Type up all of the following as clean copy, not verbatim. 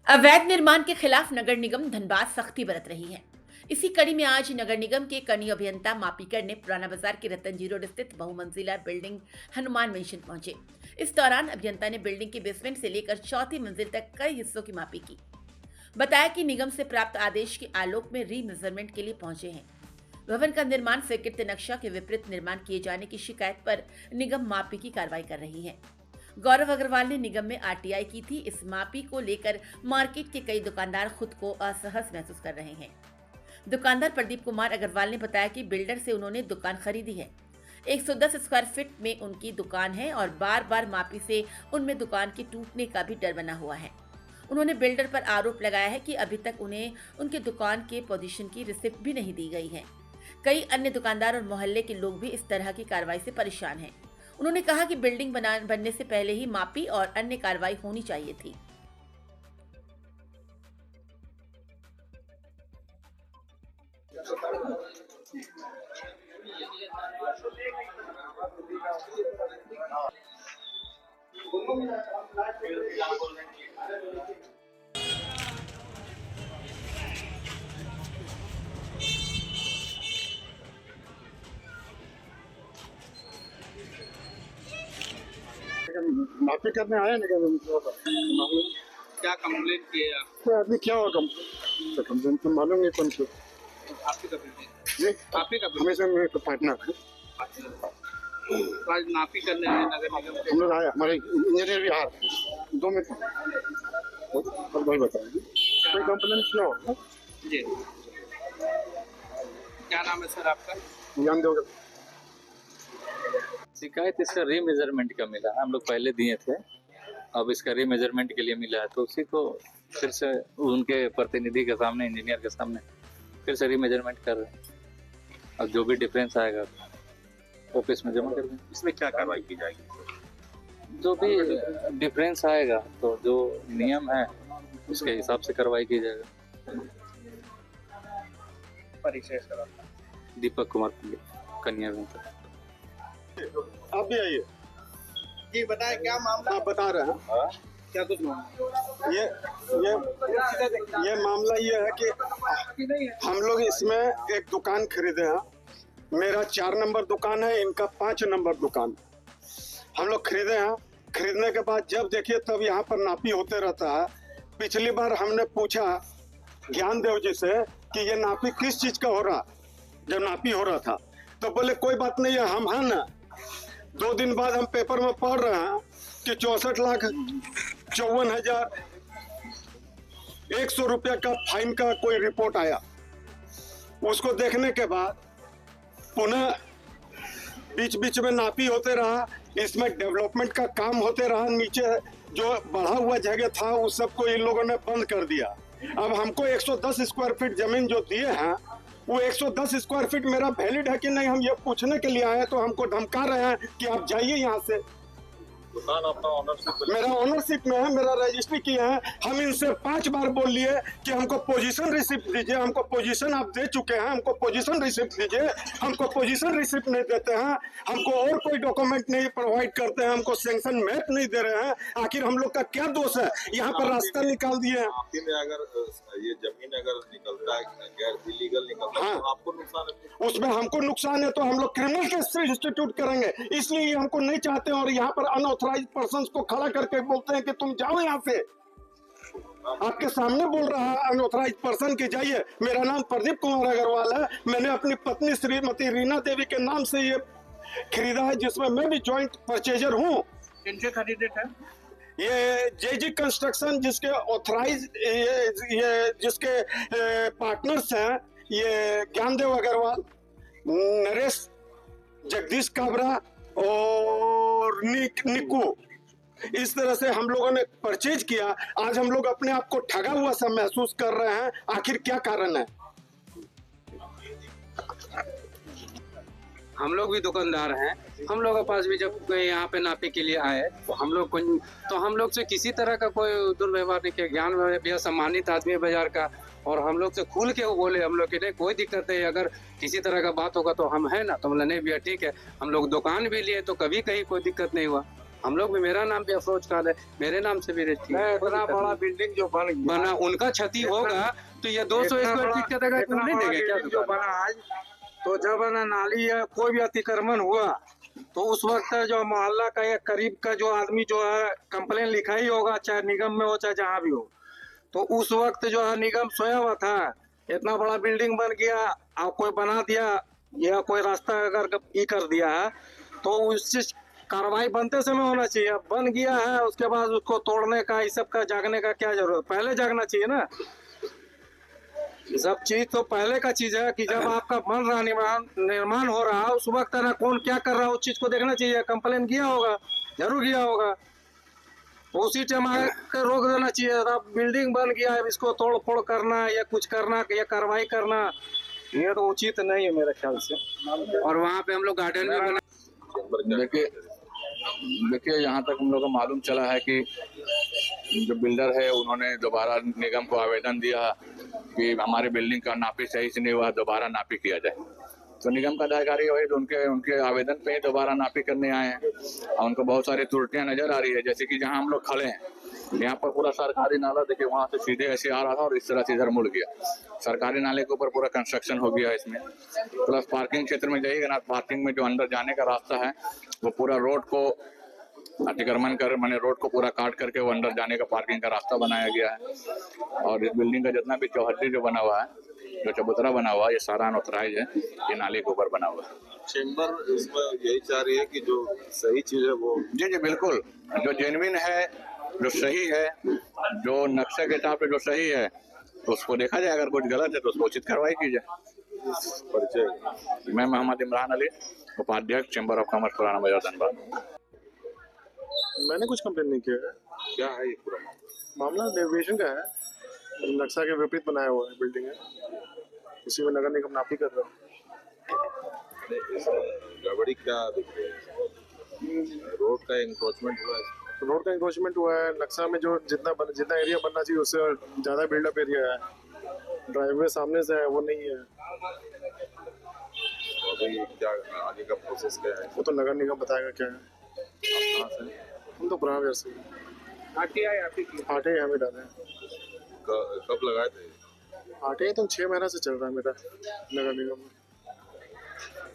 अवैध निर्माण के खिलाफ नगर निगम धनबाद सख्ती बरत रही है। इसी कड़ी में आज नगर निगम के कनीय अभियंता मापीकर ने पुराना बाजार के रतन रोड स्थित बहुमंजिला बिल्डिंग हनुमान मेंशन पहुंचे। इस दौरान अभियंता ने बिल्डिंग के बेसमेंट से लेकर चौथी मंजिल तक कई हिस्सों की मापी की। बताया कि निगम से प्राप्त आदेश के आलोक में री मेजरमेंट के लिए पहुंचे हैं। भवन का निर्माण स्वीकृत नक्शा के विपरीत निर्माण किए जाने की शिकायत पर निगम मापी की कार्रवाई कर रही है। गौरव अग्रवाल ने निगम में आरटीआई की थी। इस मापी को लेकर मार्केट के कई दुकानदार खुद को असहज महसूस कर रहे हैं। दुकानदार प्रदीप कुमार अग्रवाल ने बताया कि बिल्डर से उन्होंने दुकान खरीदी है। 110 स्क्वायर फीट में उनकी दुकान है और बार बार मापी से उनमें दुकान के टूटने का भी डर बना हुआ है। उन्होंने बिल्डर पर आरोप लगाया है कि अभी तक उन्हें उनके दुकान के पोजीशन की रिसिप्ट भी नहीं दी गई है। कई अन्य दुकानदार और मोहल्ले के लोग भी इस तरह की कार्रवाई से परेशान हैं। उन्होंने कहा कि बिल्डिंग बनने से पहले ही मापी और अन्य कार्रवाई होनी चाहिए थी। माफी करने आए लेकिन क्या कंप्लेंट किए आप? कोई आदमी क्या होगा कंप्लेन तो मालूम नहीं कौन से आपकी कंप्लेंट ये आपकी कंप्लेंट हमेशा मेरे तो पार्टनर है। तो आज नापी करने आए नगर निगम के। हम लोग आए हमारे इंजीनियर भी आ रहे हैं 2 मिनट और भाई बताएंगे कोई कंप्लेन क्या होगा जी, क्या नाम है सर आपका? ध्यान दोगे। शिकायत इसका रीमेजरमेंट का मिला है। हम लोग पहले दिए थे, अब इसका रीमेजरमेंट के लिए मिला है, तो उसी को फिर से उनके प्रतिनिधि के सामने, इंजीनियर के सामने फिर से रीमेजरमेंट कर रहे हैं। अब जो भी डिफरेंस आएगा ऑफिस में जमा कर देंगे। इसमें क्या कार्रवाई की जाएगी? जो भी डिफरेंस आएगा तो जो नियम है उसके हिसाब से कार्रवाई की जाएगा। परिचय सर आपका? दीपक कुमार कन्या बैंक। आप भी आइए। जी बताएं क्या मामला? आप बता रहे हैं क्या कुछ मामला? ये मामला ये है कि हम लोग इसमें एक दुकान खरीदे हैं। मेरा 4 नंबर दुकान है, इनका 5 नंबर दुकान। हम लोग खरीदे हैं। खरीदने के बाद जब देखिए तब यहाँ पर नापी होते रहता है। पिछली बार हमने पूछा ज्ञानदेव जी से कि ये नापी किस चीज का हो रहा, जब नापी हो रहा था तो बोले कोई बात नहीं है, हम हैं ना। 2 दिन बाद हम पेपर में पढ़ रहे हैं कि 64,54,100 रुपया का फाइन का कोई रिपोर्ट आया। उसको देखने के बाद पुनः बीच बीच में नापी होते रहा, इसमें डेवलपमेंट का काम होते रहा। नीचे जो बढ़ा हुआ जगह था उस सबको इन लोगों ने बंद कर दिया। अब हमको 110 स्क्वायर फीट जमीन जो दिए हैं वो 110 स्क्वायर फीट मेरा वैलिड है कि नहीं, हम ये पूछने के लिए आए तो हमको धमका रहे हैं कि आप जाइए यहाँ से। दुकान अपना ऑनरशिप मेरा ऑनरशिप में है, मेरा रजिस्ट्री किया है। हम इनसे 5 बार बोल लिए कि हमको पोजीशन रिसिप्ट दीजिए, हमको पोजीशन आप दे चुके हैं, हमको पोजीशन रिसिप्ट दीजिए। हमको पोजीशन रिसिप्ट नहीं देते हैं, हमको और कोई डॉक्यूमेंट नहीं प्रोवाइड करते हैं, हमको सैंक्शन मैप नहीं दे रहे हैं। आखिर हम लोग का क्या दोष है? यहाँ पर रास्ता निकाल दिए हैं। आपके में अगर ये जमीन अगर निकलता है गैर इलीगल निकलता है हाँ। तो आपको नुकसान है। उसमें हमको नुकसान है तो हम लोग क्रिमिनल केस से इंस्टीट्यूट करेंगे, इसलिए हमको नहीं चाहते। और यहाँ पर अनऑथराइज पर्सन को खड़ा करके बोलते हैं कि तुम जाओ यहाँ से। आपके सामने बोल रहा है अनऑथराइज पर्सन की जाइए। मेरा नाम प्रदीप कुमार अग्रवाल है। मैंने अपनी पत्नी श्रीमती रीना देवी के नाम से ये खरीदा है, जिसमें मैं भी ज्वाइंट परचेजर हूँ। किनसे खरीदे थे? ये जेजी कंस्ट्रक्शन जिसके ऑथराइज ये जिसके पार्टनर्स हैं, ये ज्ञानदेव अग्रवाल, नरेश, जगदीश काबरा और निकू। इस तरह से हम लोगों ने परचेज किया। आज हम लोग अपने आप को ठगा हुआ सा महसूस कर रहे हैं। आखिर क्या कारण है? हम लोग भी दुकानदार हैं। हम लोग के पास भी जब कोई यहाँ पे नापे के लिए आए तो हम लोग से किसी तरह का कोई दुर्व्यवहार नहीं किया। ज्ञान भैया सम्मानित आदमी है बाजार का, और हम लोग से खुल के वो बोले हम लोग के नहीं कोई दिक्कत नहीं, अगर किसी तरह का बात होगा तो हम है ना। तो बोला नहीं भैया ठीक है। हम लोग दुकान भी लिए तो कभी कहीं कोई दिक्कत नहीं हुआ। हम लोग भी, मेरा नाम भी अफरोज खान है, मेरे नाम से भी रजिस्ट्री है। इतना बड़ा बिल्डिंग जो बना, उनका क्षति होगा तो ये 200 स्क्वायर फीट का जगह तुम नहीं देंगे क्या? जो बना आज, तो जब ना नाली या कोई भी अतिक्रमण हुआ तो उस वक्त जो मोहल्ला का या करीब का जो आदमी जो है कंप्लेन लिखा ही होगा, चाहे निगम में हो चाहे जहाँ भी हो। तो उस वक्त जो है निगम सोया हुआ था, इतना बड़ा बिल्डिंग बन गया और कोई बना दिया या कोई रास्ता अगर ये कर दिया है तो उससे कार्रवाई बनते समय होना चाहिए। अब बन गया है उसके बाद उसको तोड़ने का, इस सब का जागने का क्या जरूरत? पहले जागना चाहिए ना। सब चीज तो पहले का चीज है कि जब आपका बन रहा निर्माण हो रहा है उस वक्त ना कौन क्या कर रहा है उस चीज को देखना चाहिए। कंप्लेन किया होगा, जरूर किया होगा, तो उसी टाइम आकर रोक देना चाहिए। अब बिल्डिंग बन गया है, इसको तोड़ फोड़ करना या कुछ करना या कार्रवाई करना ये तो उचित नहीं है मेरे ख्याल से। और वहाँ पे हम लोग गार्डन भी बना। देखिए यहाँ तक हम लोग को मालूम चला है कि जो बिल्डर है उन्होंने दोबारा निगम को आवेदन दिया कि हमारे बिल्डिंग का नापी सही से नहीं हुआ, दोबारा नापी किया जाए। तो निगम का अधिकारी वही उनके आवेदन पे ही दोबारा नापी करने आए हैं और उनको बहुत सारी त्रुटियां नजर आ रही है। जैसे कि जहां हम लोग खड़े हैं यहाँ पर पूरा सरकारी नाला, देखिए वहां से सीधे ऐसे आ रहा था और इस तरह से इधर मुड़ गया। सरकारी नाले के ऊपर पूरा कंस्ट्रक्शन हो गया इसमें। प्लस पार्किंग क्षेत्र में जाइएगा ना, पार्किंग में जो अंदर जाने का रास्ता है वो पूरा रोड को अतिक्रमण कर, मैंने रोड को पूरा काट करके वो अंदर जाने का पार्किंग का रास्ता बनाया गया है। और इस बिल्डिंग का जितना भी चौहद्दी जो बना हुआ है, जो चबूतरा बना हुआ है, ये सारा अनऑथराइज है, ये नाले के ऊपर बना हुआ है। चेंबर इसमें यही चाह रही है कि जो सही चीज है वो जी जी बिल्कुल, जो जेन्युइन है, जो सही है, जो नक्शे के हिसाब से जो सही है तो उसको देखा जाए, अगर कुछ गलत है तो उसको उचित कार्रवाई की जाए। परिचय। मैं मोहम्मद इमरान अली, उपाध्यक्ष चैम्बर ऑफ कॉमर्स पुराना बाजार धनबाद। मैंने कुछ कंप्लेन नहीं किया है। क्या है ये पूरा मामला डेविएशन का है, नक्शा के विपरीत बनाया हुआ है बिल्डिंग है, उसी में नगर निगम नापी कर रहा है। इसमें गड़बड़ी क्या दिख रही है? रोड का इंक्रोचमेंट हुआ है। रोड का इंक्रोचमेंट हुआ है, नक्शा में जो जितना एरिया बनना चाहिए उससे ज़्यादा बिल्डअप एरिया है, ड्राइववे सामने से है वो नहीं है। तो अभी क्या आगे का प्रोसेस क्या है? वो तो नगर निगम बताएगा क्या है। आप कहाँ से? हम तो पुराना घर से आटे हमें डाले हैं। कब लगाए थे? आटे तो 6 महीना से चल रहा है मेरा नगर निगम में।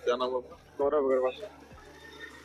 क्या नाम है? गौरव अग्रवाल।